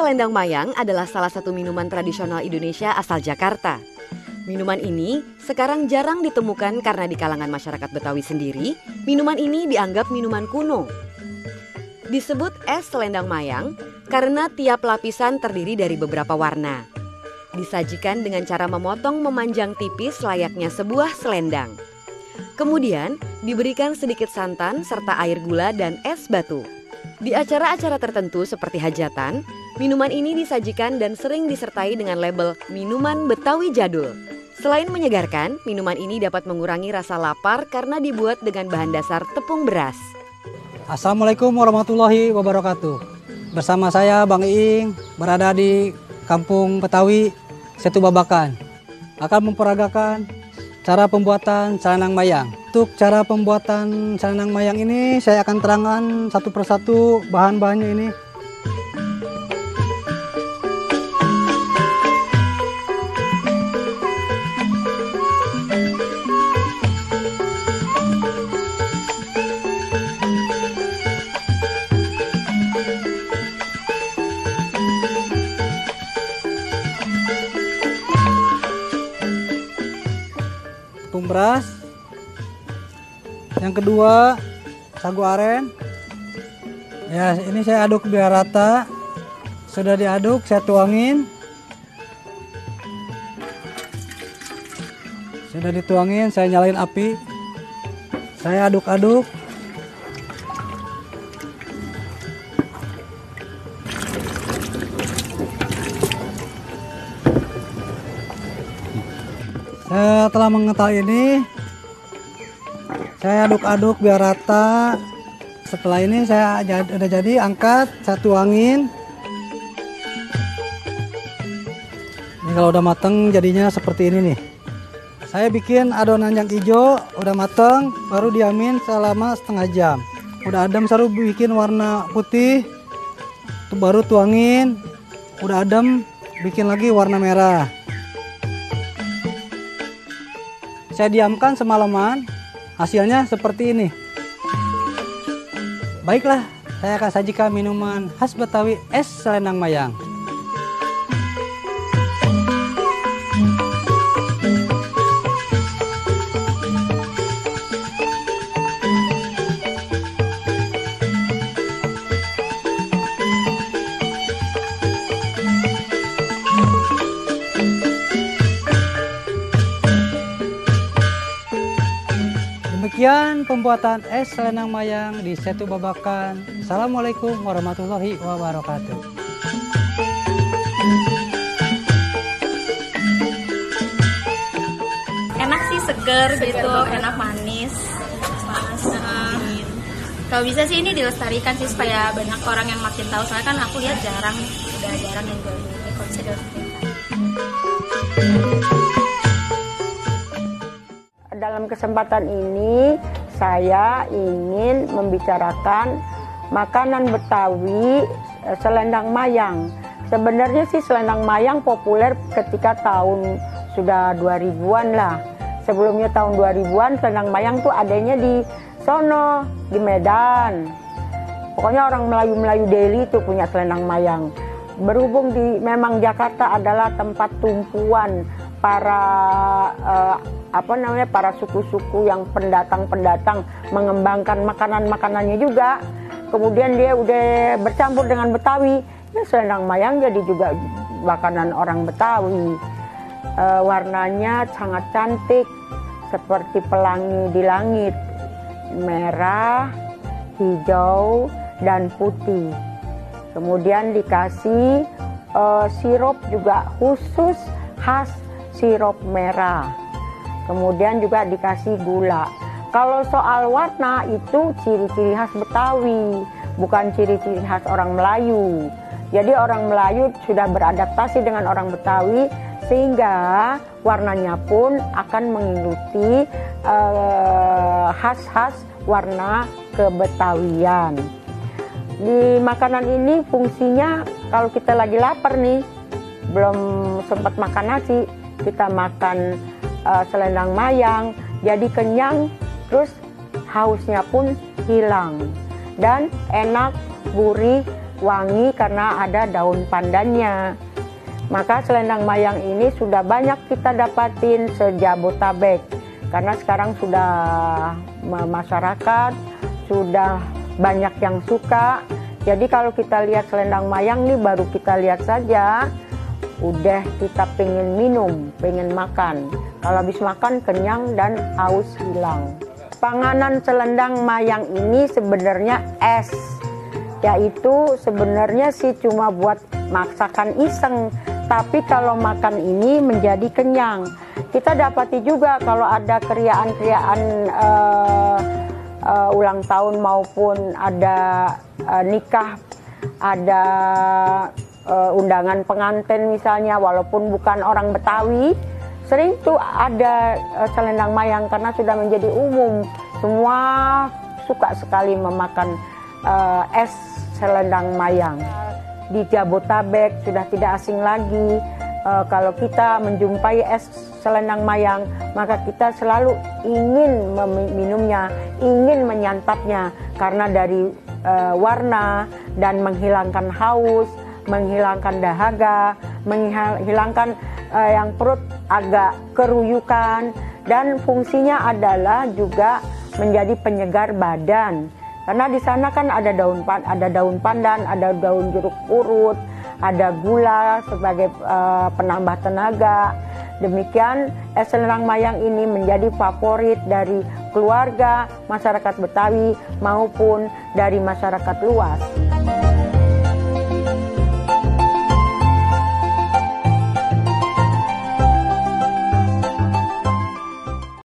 selendang mayang adalah salah satu minuman tradisional Indonesia asal Jakarta. Minuman ini sekarang jarang ditemukan karena di kalangan masyarakat Betawi sendiri, minuman ini dianggap minuman kuno. Disebut es selendang mayang karena tiap lapisan terdiri dari beberapa warna. Disajikan dengan cara memotong memanjang tipis layaknya sebuah selendang. Kemudian diberikan sedikit santan serta air gula dan es batu. Di acara-acara tertentu seperti hajatan, minuman ini disajikan dan sering disertai dengan label minuman Betawi jadul. Selain menyegarkan, minuman ini dapat mengurangi rasa lapar karena dibuat dengan bahan dasar tepung beras. Assalamualaikum warahmatullahi wabarakatuh. Bersama saya Bang Iing berada di Kampung Betawi, Setu Babakan. Akan memperagakan cara pembuatan selendang mayang. Untuk cara pembuatan selendang mayang ini saya akan terangkan satu persatu bahan-bahannya ini. Tepung beras. Yang kedua, sagu aren. Ya, ini saya aduk biar rata. Sudah diaduk, saya tuangin. Sudah dituangin, saya nyalain api. Saya aduk-aduk. Setelah mengetahui ini, saya aduk-aduk biar rata. Setelah ini saya udah jadi, angkat, saya tuangin. Ini kalau udah mateng jadinya seperti ini nih. Saya bikin adonan yang hijau, udah mateng, baru diamin selama setengah jam. Udah adem, baru bikin warna putih, baru tuangin. Udah adem, bikin lagi warna merah. Saya diamkan semalaman, hasilnya seperti ini. Baiklah, saya akan sajikan minuman khas Betawi es selendang mayang. Demikian pembuatan es selendang mayang di Setu Babakan. Assalamualaikum warahmatullahi wabarakatuh. Enak sih, seger gitu, enak manis. Kalau bisa sih ini dilestarikan sih supaya banyak orang yang makin tahu. Soalnya kan aku lihat udah jarang yang jual ini. Kalau bisa dilestarikan. Dalam kesempatan ini saya ingin membicarakan makanan Betawi selendang mayang. Sebenarnya sih selendang mayang populer ketika tahun sudah 2000-an lah. Sebelumnya tahun 2000-an selendang mayang tuh adanya di sono, di Medan. Pokoknya orang Melayu-Melayu Deli itu punya selendang mayang. Berhubung memang Jakarta adalah tempat tumpuan para para suku-suku yang pendatang mengembangkan makanan-makanannya juga. Kemudian dia udah bercampur dengan Betawi. Ya selendang mayang jadi juga makanan orang Betawi. Warnanya sangat cantik seperti pelangi di langit. Merah, hijau, dan putih. Kemudian dikasih sirup juga khusus khas sirup merah. Kemudian juga dikasih gula. Kalau soal warna itu ciri-ciri khas Betawi, bukan ciri-ciri khas orang Melayu. Jadi orang Melayu sudah beradaptasi dengan orang Betawi sehingga warnanya pun akan mengikuti khas-khas warna kebetawian. Di makanan ini fungsinya kalau kita lagi lapar nih, belum sempat makan nasi, kita makan selendang mayang, jadi kenyang, terus hausnya pun hilang. Dan enak, gurih, wangi karena ada daun pandannya. Maka selendang mayang ini sudah banyak kita dapatin se-Jabotabek. Karena sekarang sudah masyarakat, sudah banyak yang suka. Jadi kalau kita lihat selendang mayang nih baru kita lihat saja, udah kita pengen minum, pengen makan. Kalau habis makan kenyang dan haus hilang. Panganan selendang mayang ini sebenarnya es. Yaitu sebenarnya sih cuma buat masakan iseng. Tapi kalau makan ini menjadi kenyang. Kita dapati juga kalau ada keriaan-keriaan ulang tahun maupun ada nikah, ada undangan pengantin misalnya, walaupun bukan orang Betawi, sering tuh ada selendang mayang karena sudah menjadi umum. Semua suka sekali memakan es selendang mayang. Di Jabotabek sudah tidak asing lagi. Kalau kita menjumpai es selendang mayang, maka kita selalu ingin meminumnya, ingin menyantapnya karena dari warna dan menghilangkan haus, menghilangkan dahaga, menghilangkan yang perut agak keruyukan, dan fungsinya adalah juga menjadi penyegar badan. Karena di sana kan ada daun pandan, ada daun jeruk purut, ada gula sebagai penambah tenaga. Demikian es selendang mayang ini menjadi favorit dari keluarga, masyarakat Betawi maupun dari masyarakat luas.